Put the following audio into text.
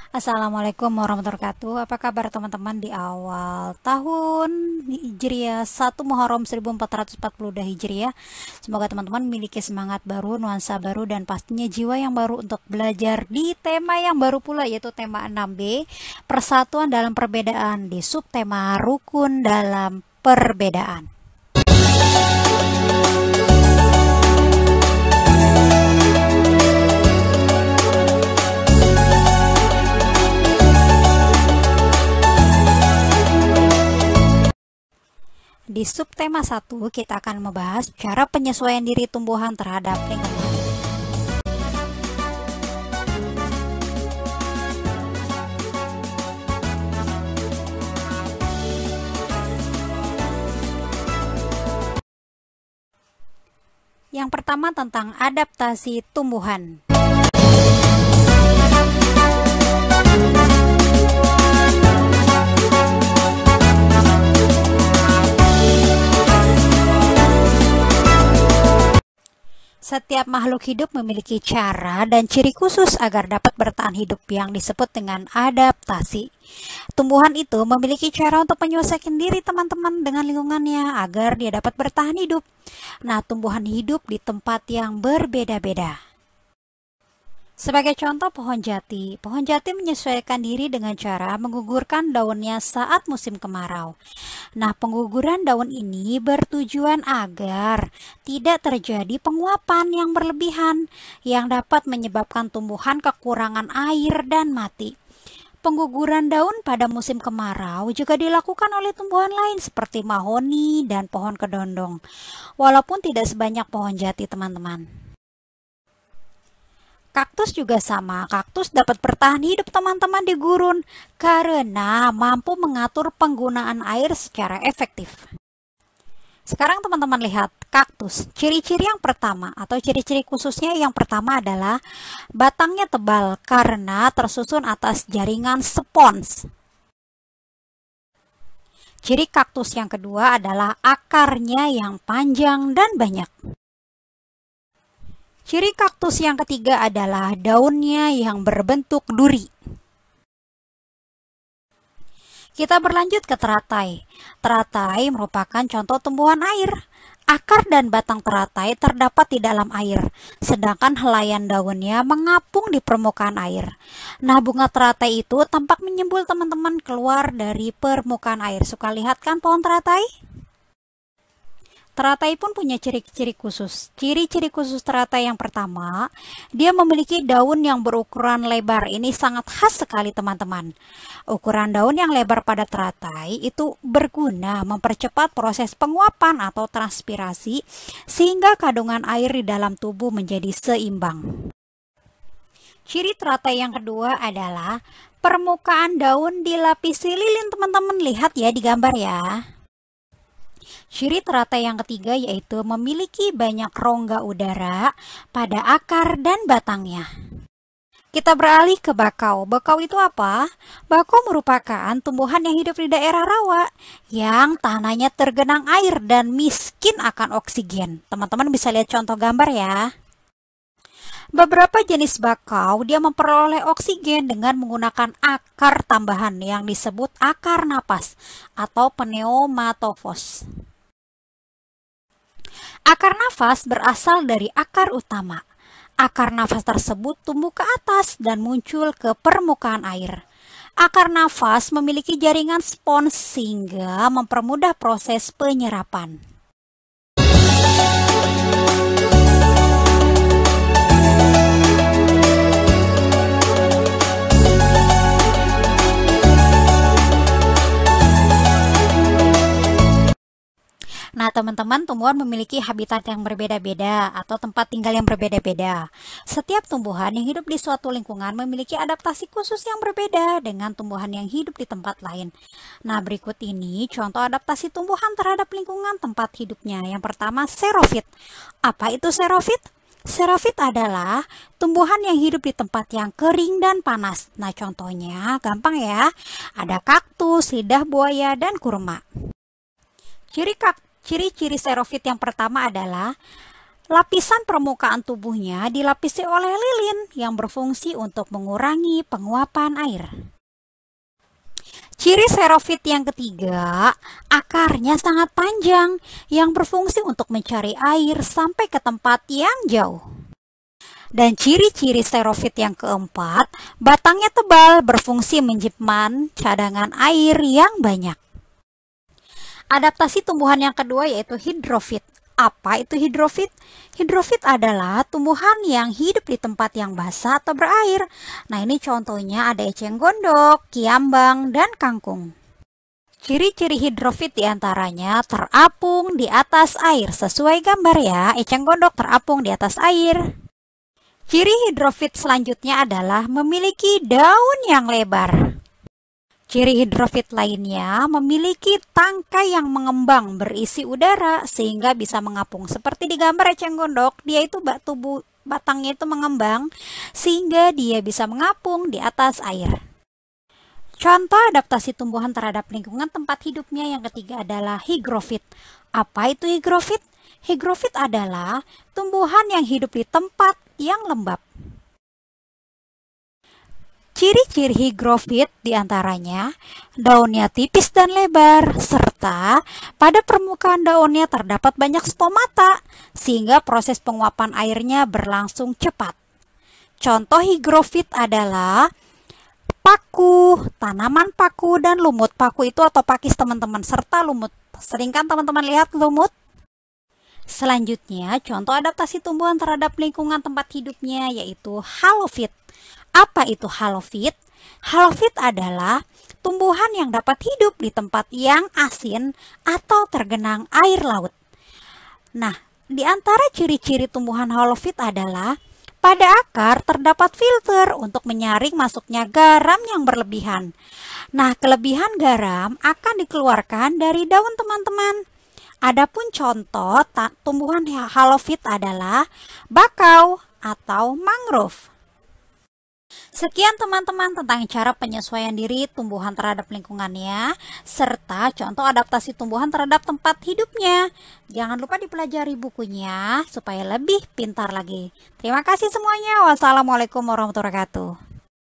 Assalamualaikum warahmatullahi wabarakatuh. Apa kabar teman-teman di awal tahun Hijriah 1 Muharram 1442 Hijriah. Semoga teman-teman memiliki semangat baru, nuansa baru, dan pastinya jiwa yang baru untuk belajar di tema yang baru pula, yaitu tema 6B, Persatuan dalam Perbedaan, di subtema Rukun dalam Perbedaan. Di subtema 1, kita akan membahas cara penyesuaian diri tumbuhan terhadap lingkungan. Yang pertama tentang adaptasi tumbuhan. Setiap makhluk hidup memiliki cara dan ciri khusus agar dapat bertahan hidup yang disebut dengan adaptasi. Tumbuhan itu memiliki cara untuk menyesuaikan diri teman-teman dengan lingkungannya agar dia dapat bertahan hidup. Nah, tumbuhan hidup di tempat yang berbeda-beda. Sebagai contoh, pohon jati. Pohon jati menyesuaikan diri dengan cara menggugurkan daunnya saat musim kemarau. Nah, pengguguran daun ini bertujuan agar tidak terjadi penguapan yang berlebihan yang dapat menyebabkan tumbuhan kekurangan air dan mati. Pengguguran daun pada musim kemarau juga dilakukan oleh tumbuhan lain seperti mahoni dan pohon kedondong, walaupun tidak sebanyak pohon jati, teman-teman. Kaktus juga sama. Kaktus dapat bertahan hidup teman-teman di gurun karena mampu mengatur penggunaan air secara efektif. Sekarang teman-teman lihat kaktus. Ciri-ciri yang pertama atau ciri-ciri khususnya yang pertama adalah batangnya tebal karena tersusun atas jaringan spons. Ciri kaktus yang kedua adalah akarnya yang panjang dan banyak. Ciri kaktus yang ketiga adalah daunnya yang berbentuk duri. Kita berlanjut ke teratai. Teratai merupakan contoh tumbuhan air. Akar dan batang teratai terdapat di dalam air, sedangkan helaian daunnya mengapung di permukaan air. Nah, bunga teratai itu tampak menyembul teman-teman keluar dari permukaan air. Suka lihat kan pohon teratai? Teratai pun punya ciri-ciri khusus. Ciri-ciri khusus teratai yang pertama, dia memiliki daun yang berukuran lebar. Ini sangat khas sekali teman-teman. Ukuran daun yang lebar pada teratai itu berguna mempercepat proses penguapan atau transpirasi sehingga kandungan air di dalam tubuh menjadi seimbang. Ciri teratai yang kedua adalah permukaan daun dilapisi lilin, teman-teman. Lihat ya di gambar ya. Ciri teratai yang ketiga yaitu memiliki banyak rongga udara pada akar dan batangnya. Kita beralih ke bakau. Bakau itu apa? Bakau merupakan tumbuhan yang hidup di daerah rawa yang tanahnya tergenang air dan miskin akan oksigen. Teman-teman bisa lihat contoh gambar ya. Beberapa jenis bakau dia memperoleh oksigen dengan menggunakan akar tambahan yang disebut akar napas atau pneumatofos. Akar nafas berasal dari akar utama. Akar nafas tersebut tumbuh ke atas dan muncul ke permukaan air. Akar nafas memiliki jaringan spons sehingga mempermudah proses penyerapan. Nah, teman-teman, tumbuhan memiliki habitat yang berbeda-beda atau tempat tinggal yang berbeda-beda. Setiap tumbuhan yang hidup di suatu lingkungan memiliki adaptasi khusus yang berbeda dengan tumbuhan yang hidup di tempat lain. Nah, berikut ini contoh adaptasi tumbuhan terhadap lingkungan tempat hidupnya. Yang pertama, xerofit. Apa itu xerofit? Xerofit adalah tumbuhan yang hidup di tempat yang kering dan panas. Nah, contohnya gampang ya. Ada kaktus, lidah buaya, dan kurma. Ciri-ciri xerofit yang pertama adalah Lapisan permukaan tubuhnya dilapisi oleh lilin yang berfungsi untuk mengurangi penguapan air. Ciri xerofit yang ketiga, akarnya sangat panjang yang berfungsi untuk mencari air sampai ke tempat yang jauh. Dan ciri-ciri xerofit yang keempat, batangnya tebal berfungsi menyimpan cadangan air yang banyak. Adaptasi tumbuhan yang kedua yaitu hidrofit. Apa itu hidrofit? Hidrofit adalah tumbuhan yang hidup di tempat yang basah atau berair. Nah, ini contohnya ada eceng gondok, kiambang, dan kangkung. Ciri-ciri hidrofit diantaranya terapung di atas air. Sesuai gambar ya, eceng gondok terapung di atas air. Ciri hidrofit selanjutnya adalah memiliki daun yang lebar. Ciri hidrofit lainnya memiliki tangkai yang mengembang berisi udara sehingga bisa mengapung. Seperti di gambar eceng gondok, dia itu batangnya itu mengembang sehingga dia bisa mengapung di atas air. Contoh adaptasi tumbuhan terhadap lingkungan tempat hidupnya yang ketiga adalah higrofit. Apa itu higrofit? Higrofit adalah tumbuhan yang hidup di tempat yang lembab. Ciri-ciri higrofit diantaranya daunnya tipis dan lebar, serta pada permukaan daunnya terdapat banyak stomata, sehingga proses penguapan airnya berlangsung cepat. Contoh higrofit adalah paku, tanaman paku, dan lumut. Paku itu atau pakis teman-teman, serta lumut. Sering kan teman-teman lihat lumut? Selanjutnya, contoh adaptasi tumbuhan terhadap lingkungan tempat hidupnya yaitu halofit. Apa itu halofit? Halofit adalah tumbuhan yang dapat hidup di tempat yang asin atau tergenang air laut. Nah, di antara ciri-ciri tumbuhan halofit adalah pada akar terdapat filter untuk menyaring masuknya garam yang berlebihan. Nah, kelebihan garam akan dikeluarkan dari daun teman-teman. Adapun contoh tumbuhan halofit adalah bakau atau mangrove. Sekian teman-teman tentang cara penyesuaian diri tumbuhan terhadap lingkungannya, serta contoh adaptasi tumbuhan terhadap tempat hidupnya. Jangan lupa dipelajari bukunya supaya lebih pintar lagi. Terima kasih semuanya. Wassalamualaikum warahmatullahi wabarakatuh.